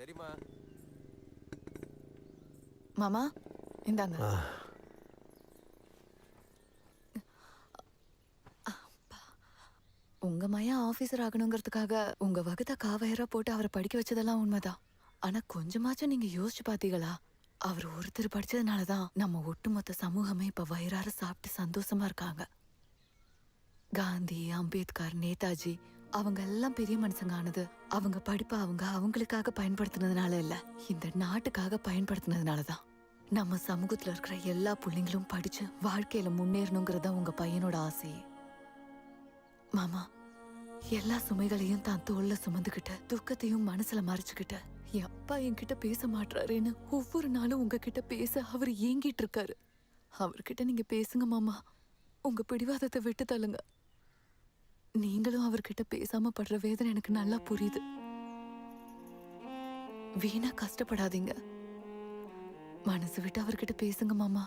சரிம்மா. மாமா இந்தாங்க. உங்க மையா ஆபீசர் ஆகணுங்கிறதுக்காக உங்க வகுத்த காவயரா போட்டு அவரை படிக்க வச்சதெல்லாம் உண்மைதான். ஆனா கொஞ்சமாச்சும் நீங்க யோசிச்சு பாத்தீங்களா? அவர் ஒருத்தர் படிச்சதுனாலதான் நம்ம ஒட்டுமொத்த சமூகமே இப்ப வயிறார சாப்பிட்டு சந்தோஷமா இருக்காங்க. காந்தி, அம்பேத்கர், நேதாஜி அவங்க எல்லாம் பெரிய மனுஷங்க ஆனது அவங்க படிப்பை அவங்களுக்காக பயன்படுத்தினதுனால இல்ல, இந்த நாட்டுக்காக பயன்படுத்தினதுனாலதான். நம்ம சமூகத்துல இருக்கிற எல்லா பிள்ளைங்களும் படிச்சு வாழ்க்கையில முன்னேறணுங்கிறதா உங்க பையனோட ஆசையே. மாமா, எல்லா சுமைகளையும் தான் தோல்ல சுமந்துகிட்ட துக்கத்தையும் மனசுல மறைச்சுக்கிட்ட என் அப்பா என்கிட்ட பேச மாட்டாருன்னு ஒவ்வொரு நாளும் உங்ககிட்ட பேச அவர் ஏங்கிட்டு இருக்காரு. அவர்கிட்ட நீங்க பேசுங்க மாமா. உங்க பிடிவாதத்தை விட்டு தள்ளுங்க. நீங்களும் அவர்கிட்ட பேசாம படுற வேதனை எனக்கு நல்லா புரியுது. வீணா கஷ்டப்படாதீங்க. மனசு விட்டு அவர்கிட்ட பேசுங்க மாமா.